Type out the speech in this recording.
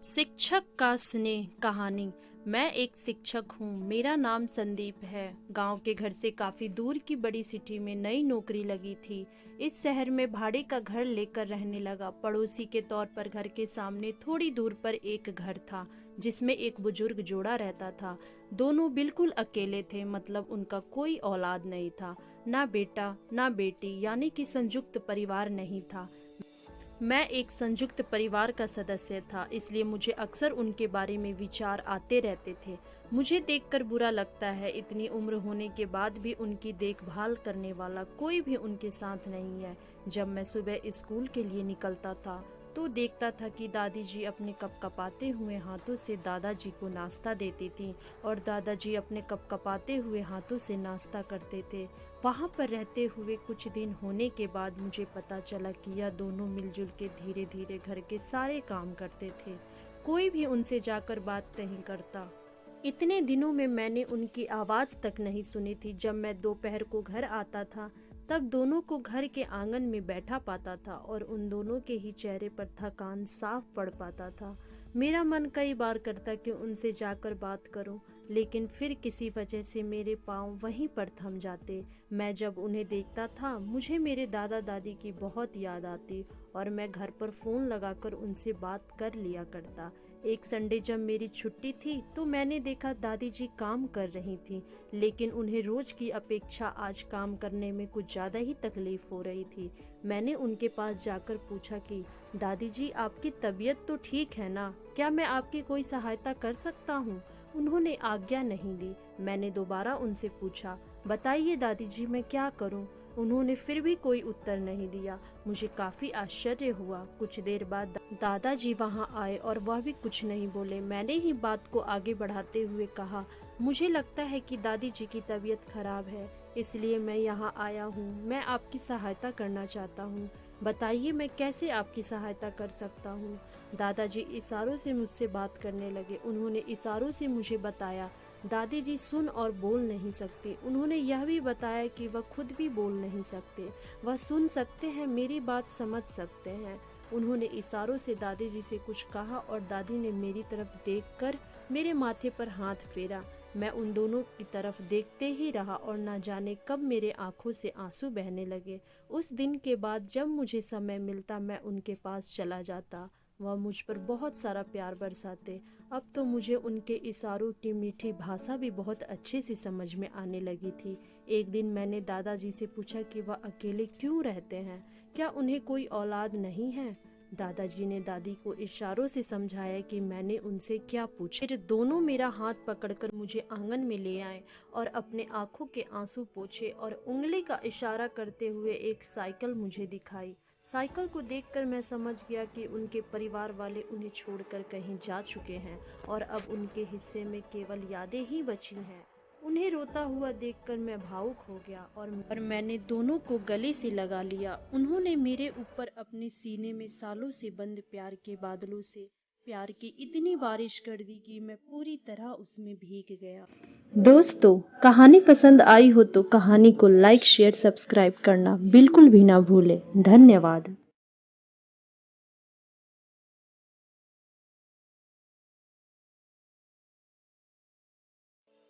शिक्षक का स्नेह कहानी। मैं एक शिक्षक हूँ। मेरा नाम संदीप है। गांव के घर से काफी दूर की बड़ी सिटी में नई नौकरी लगी थी। इस शहर में भाड़े का घर लेकर रहने लगा। पड़ोसी के तौर पर घर के सामने थोड़ी दूर पर एक घर था जिसमें एक बुजुर्ग जोड़ा रहता था। दोनों बिल्कुल अकेले थे, मतलब उनका कोई औलाद नहीं था, ना बेटा ना बेटी, यानी कि संयुक्त परिवार नहीं था। मैं एक संयुक्त परिवार का सदस्य था, इसलिए मुझे अक्सर उनके बारे में विचार आते रहते थे। मुझे देखकर बुरा लगता है, इतनी उम्र होने के बाद भी उनकी देखभाल करने वाला कोई भी उनके साथ नहीं है। जब मैं सुबह स्कूल के लिए निकलता था तो देखता था कि दादी जी अपने कपकपाते हुए हाथों से दादाजी को नाश्ता देती थी और दादाजी अपने कपकपाते हुए हाथों से नाश्ता करते थे। वहाँ पर रहते हुए कुछ दिन होने के बाद मुझे पता चला कि यह दोनों मिलजुल के धीरे धीरे घर के सारे काम करते थे। कोई भी उनसे जाकर बात नहीं करता। इतने दिनों में मैंने उनकी आवाज़ तक नहीं सुनी थी। जब मैं दोपहर को घर आता था तब दोनों को घर के आंगन में बैठा पाता था और उन दोनों के ही चेहरे पर थकान साफ पड़ पाता था। मेरा मन कई बार करता कि उनसे जाकर बात करूं, लेकिन फिर किसी वजह से मेरे पांव वहीं पर थम जाते। मैं जब उन्हें देखता था मुझे मेरे दादा दादी की बहुत याद आती और मैं घर पर फ़ोन लगाकर उनसे बात कर लिया करता। एक संडे जब मेरी छुट्टी थी तो मैंने देखा दादी जी काम कर रही थी, लेकिन उन्हें रोज की अपेक्षा आज काम करने में कुछ ज़्यादा ही तकलीफ हो रही थी। मैंने उनके पास जाकर पूछा कि दादी जी, आपकी तबीयत तो ठीक है ना? क्या मैं आपकी कोई सहायता कर सकता हूँ? उन्होंने आज्ञा नहीं दी। मैंने दोबारा उनसे पूछा, बताइए दादी जी, मैं क्या करूँ? उन्होंने फिर भी कोई उत्तर नहीं दिया। मुझे काफी आश्चर्य हुआ। कुछ देर बाद दादाजी वहां आए और वह भी कुछ नहीं बोले। मैंने ही बात को आगे बढ़ाते हुए कहा, मुझे लगता है कि दादी जी की तबीयत खराब है, इसलिए मैं यहाँ आया हूँ। मैं आपकी सहायता करना चाहता हूँ। बताइए मैं कैसे आपकी सहायता कर सकता हूँ? दादाजी इशारों से मुझसे बात करने लगे। उन्होंने इशारों से मुझे बताया दादी जी सुन और बोल नहीं सकते। उन्होंने यह भी बताया कि वह खुद भी बोल नहीं सकते, वह सुन सकते हैं, मेरी बात समझ सकते हैं। उन्होंने इशारों से दादी जी से कुछ कहा और दादी ने मेरी तरफ देखकर मेरे माथे पर हाथ फेरा। मैं उन दोनों की तरफ देखते ही रहा और न जाने कब मेरे आंखों से आंसू बहने लगे। उस दिन के बाद जब मुझे समय मिलता मैं उनके पास चला जाता। वह मुझ पर बहुत सारा प्यार बरसाते। अब तो मुझे उनके इशारों की मीठी भाषा भी बहुत अच्छे से समझ में आने लगी थी। एक दिन मैंने दादाजी से पूछा कि वह अकेले क्यों रहते हैं, क्या उन्हें कोई औलाद नहीं है? दादाजी ने दादी को इशारों से समझाया कि मैंने उनसे क्या पूछा। फिर दोनों मेरा हाथ पकड़कर मुझे आंगन में ले आए और अपने आंखों के आंसू पोंछे और उंगली का इशारा करते हुए एक साइकिल मुझे दिखाई। साइकिल को देखकर मैं समझ गया कि उनके परिवार वाले उन्हें छोड़कर कहीं जा चुके हैं और अब उनके हिस्से में केवल यादें ही बची हैं। उन्हें रोता हुआ देखकर मैं भावुक हो गया और मैंने दोनों को गले से लगा लिया। उन्होंने मेरे ऊपर अपने सीने में सालों से बंद प्यार के बादलों से प्यार की इतनी बारिश कर दी कि मैं पूरी तरह उसमें भीग गया। दोस्तों, कहानी पसंद आई हो तो कहानी को लाइक शेयर सब्सक्राइब करना बिल्कुल भी ना भूलें। धन्यवाद।